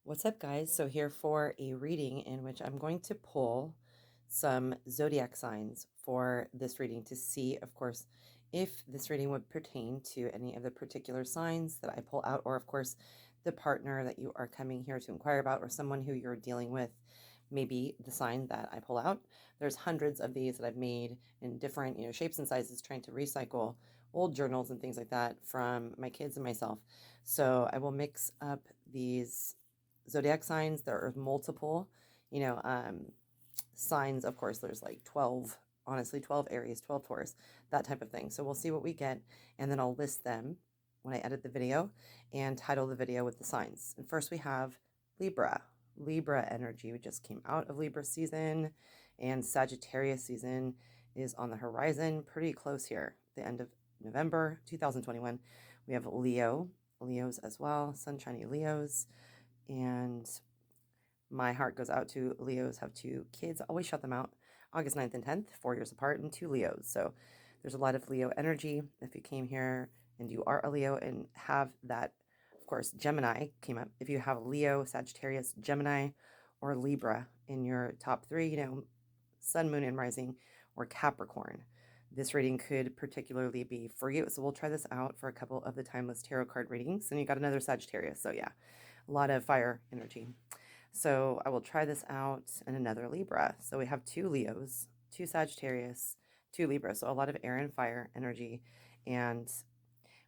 What's up, guys? So here for a reading in which I'm going to pull some zodiac signs for this reading to see, of course, if this reading would pertain to any of the particular signs that I pull out, or of course, the partner that you are coming here to inquire about, or someone who you're dealing with, maybe the sign that I pull out. There's hundreds of these that I've made in different, shapes and sizes, trying to recycle old journals and things like that from my kids and myself. So I will mix up these zodiac signs. There are multiple, you know, um, signs. Of course, there's like 12, honestly, 12 Aries, 12 Taurus, that type of thing. So we'll see what we get, and then I'll list them when I edit the video and title the video with the signs. And first we have Libra. Libra energy. We just came out of Libra season, and Sagittarius season is on the horizon, pretty close here, the end of November 2021. We have Leos as well, sunshiny Leos. And my heart goes out to Leos. Have two kids. Always shut them out. August 9th and 10th, 4 years apart, and two Leos. So there's a lot of Leo energy. If you came here and you are a Leo and have that, of course, Gemini came up. If you have Leo, Sagittarius, Gemini, or Libra in your top three, Sun, Moon, and Rising, or Capricorn, this reading could particularly be for you. So we'll try this out for a couple of the timeless tarot card readings. And you got another Sagittarius. So yeah, a lot of fire energy. So I will try this out in another Libra. So we have two Leos, two Sagittarius, two Libra. So a lot of air and fire energy. And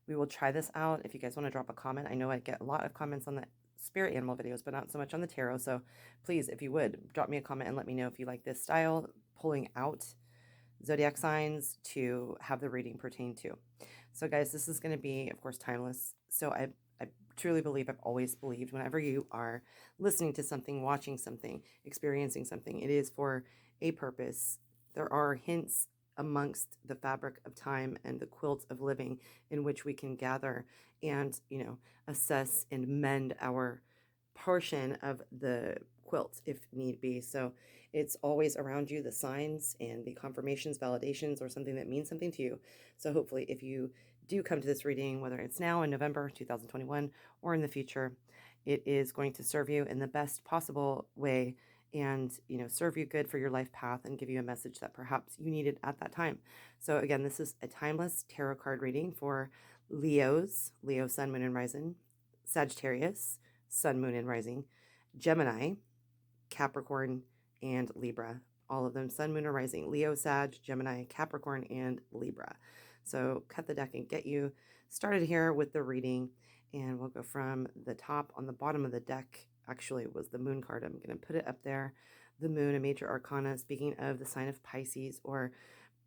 we will try this out. If you guys want to drop a comment, I know I get a lot of comments on the spirit animal videos, but not so much on the tarot. So please, if you would, drop me a comment and let me know if you like this style, pulling out zodiac signs to have the reading pertain to. So guys, this is going to be, of course, timeless. So I truly believe, I've always believed, whenever you are listening to something, watching something, experiencing something, it is for a purpose. There are hints amongst the fabric of time and the quilt of living in which we can gather and, assess and mend our portion of the quilt if need be. So it's always around you, the signs and the confirmations, validations, or something that means something to you. So hopefully if you do come to this reading, whether it's now in November 2021 or in the future, it is going to serve you in the best possible way and, serve you good for your life path and give you a message that perhaps you needed at that time. So again, this is a timeless tarot card reading for Leos, Leo, Sun, Moon, and Rising, Sagittarius, Sun, Moon, and Rising, Gemini, Capricorn, and Libra. All of them, Sun, Moon, or Rising, Leo, Sag, Gemini, Capricorn, and Libra. So cut the deck and get you started here with the reading. And we'll go from the top. On the bottom of the deck actually was the moon card. I'm going to put it up there. The moon, a major arcana, speaking of the sign of Pisces, or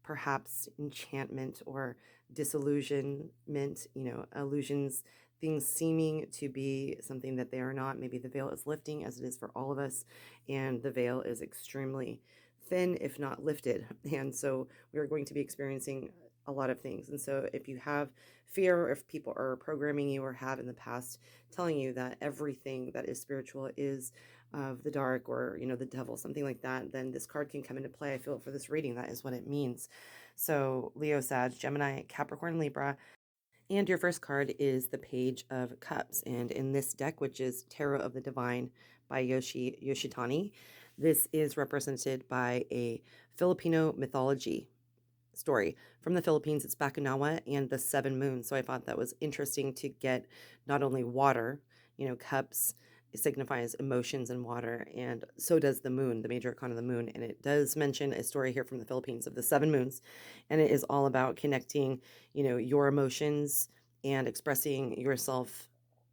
perhaps enchantment or disillusionment, illusions, things seeming to be something that they are not. Maybe the veil is lifting, as it is for all of us, and the veil is extremely thin, if not lifted. And so we are going to be experiencing a lot of things. And so if you have fear, or if people are programming you or have in the past telling you that everything that is spiritual is of the dark, or the devil, something like that, then this card can come into play. I feel for this reading that is what it means. So Leo, Sag, Gemini, Capricorn, Libra. And your first card is the Page of Cups. And in this deck, which is Tarot of the Divine by Yoshitani, this is represented by a Filipino mythology story. From the Philippines, it's Bakunawa and the Seven Moons. So I thought that was interesting to get not only water, cups, it signifies emotions and water, and so does the moon, the major arcana of the moon. And it does mention a story here from the Philippines of the Seven Moons, and it is all about connecting, your emotions and expressing yourself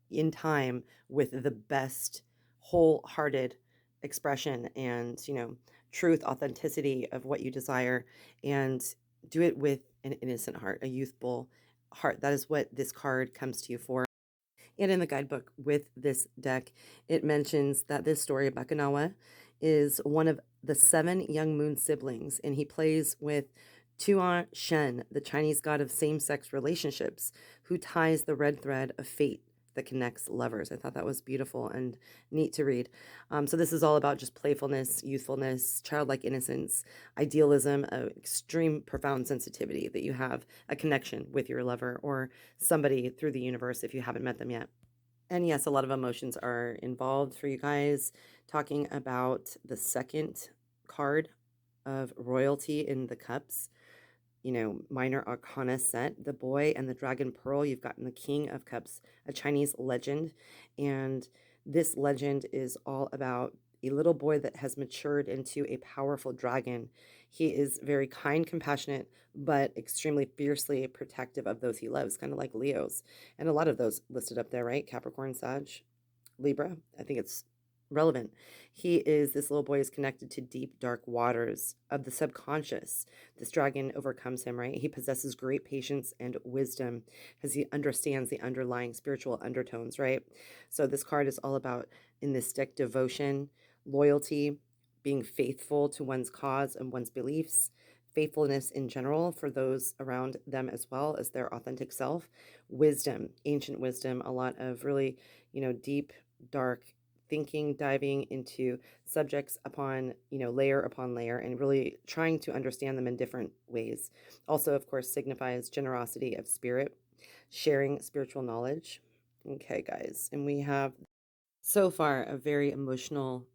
in time with the best wholehearted expression and, truth, authenticity of what you desire, and do it with an innocent heart, a youthful heart. That is what this card comes to you for. And in the guidebook with this deck, it mentions that this story, Bakunawa, is one of the 7 young moon siblings, and he plays with Tuan Shen, the Chinese god of same-sex relationships, who ties the red thread of fate that connects lovers. I thought that was beautiful and neat to read. So this is all about just playfulness, youthfulness, childlike innocence, idealism, extreme profound sensitivity, that you have a connection with your lover or somebody through the universe if you haven't met them yet. And yes, a lot of emotions are involved for you guys. Talking about the second card of royalty in the cups, minor arcana set, the boy and the dragon pearl. You've gotten the king of cups, a Chinese legend. And this legend is all about a little boy that has matured into a powerful dragon. He is very kind, compassionate, but extremely fiercely protective of those he loves, kind of like Leo's. And a lot of those listed up there, right? Capricorn, Sag, Libra. I think it's relevant. This little boy is connected to deep, dark waters of the subconscious. This dragon overcomes him, right? He possesses great patience and wisdom as he understands the underlying spiritual undertones, right? So this card is all about, in this deck, devotion, loyalty, being faithful to one's cause and one's beliefs, faithfulness in general for those around them as well as their authentic self, wisdom, ancient wisdom, a lot of really, deep, dark thinking, diving into subjects upon, layer upon layer, and really trying to understand them in different ways. Also, of course, signifies generosity of spirit, sharing spiritual knowledge. Okay, guys, and we have so far a very emotional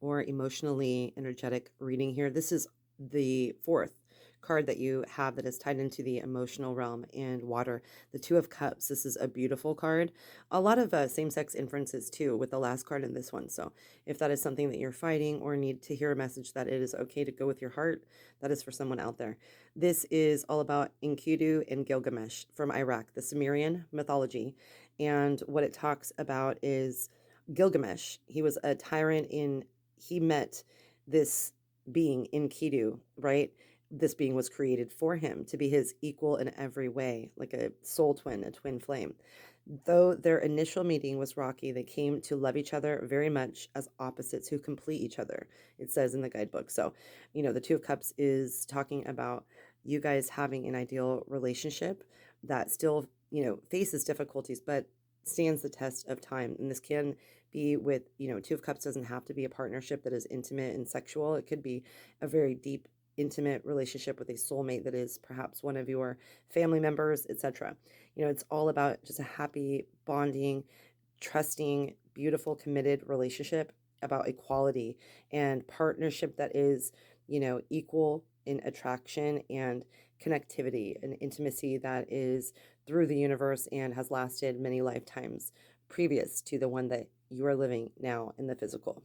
or emotionally energetic reading here. This is the fourth card that you have that is tied into the emotional realm and water, the Two of Cups. This is a beautiful card. A lot of same-sex inferences too with the last card in this one. So if that is something that you're fighting or need to hear a message that it is okay to go with your heart, that is for someone out there. This is all about Enkidu and Gilgamesh from Iraq, the Sumerian mythology. And what it talks about is Gilgamesh. He was a tyrant he met this being in Enkidu, right? This being was created for him to be his equal in every way, like a soul twin, a twin flame. Though their initial meeting was rocky, they came to love each other very much as opposites who complete each other, it says in the guidebook. So, the Two of Cups is talking about you guys having an ideal relationship that still, faces difficulties, but stands the test of time. And this can be with, Two of Cups doesn't have to be a partnership that is intimate and sexual. It could be a very deep, intimate relationship with a soulmate that is perhaps one of your family members, etc. It's all about just a happy, bonding, trusting, beautiful, committed relationship about equality and partnership that is, equal in attraction and connectivity and intimacy that is through the universe and has lasted many lifetimes previous to the one that you are living now in the physical.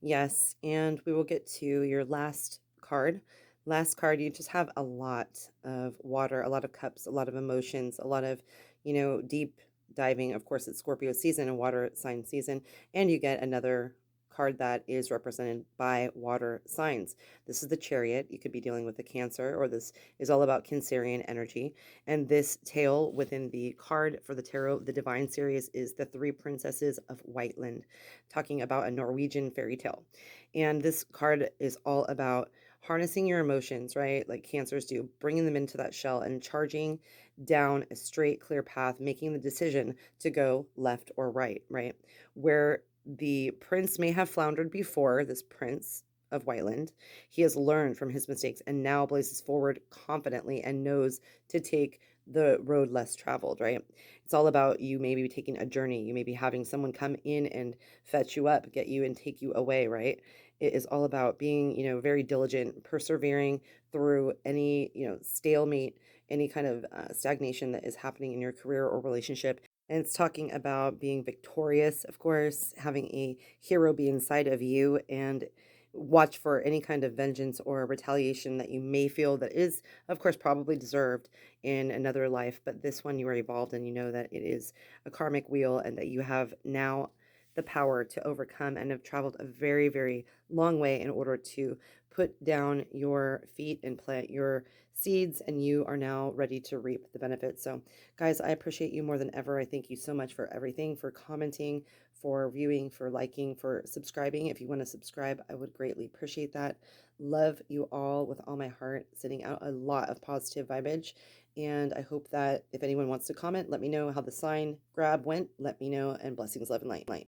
Yes, and we will get to your last card. Last card, you just have a lot of water, a lot of cups, a lot of emotions, a lot of, deep diving. Of course, it's Scorpio season and water sign season, and you get another card that is represented by water signs. This is the Chariot. You could be dealing with the Cancer, or this is all about Cancerian energy. And this tale within the card for the tarot, the Divine series, is the Three Princesses of Whiteland, talking about a Norwegian fairy tale. And this card is all about harnessing your emotions, right? Like Cancers do, bringing them into that shell and charging down a straight, clear path, making the decision to go left or right, right? Where the prince may have floundered before, this prince of Whiteland, he has learned from his mistakes and now blazes forward confidently and knows to take the road less traveled, right? It's all about you maybe taking a journey. You may be having someone come in and fetch you up, get you and take you away, right? It is all about being, very diligent, persevering through any, stalemate, any kind of stagnation that is happening in your career or relationship. And it's talking about being victorious, of course, having a hero be inside of you, and watch for any kind of vengeance or retaliation that you may feel that is, of course, probably deserved in another life. But this one you are evolved and you know that it is a karmic wheel and that you have now the power to overcome and have traveled a very, very long way in order to put down your feet and plant your seeds, and you are now ready to reap the benefits. So, guys, I appreciate you more than ever. I thank you so much for everything, for commenting, for viewing, for liking, for subscribing. If you want to subscribe, I would greatly appreciate that. Love you all with all my heart, sending out a lot of positive vibage. And I hope that if anyone wants to comment, let me know how the sign grab went. Let me know, and blessings, love, and light.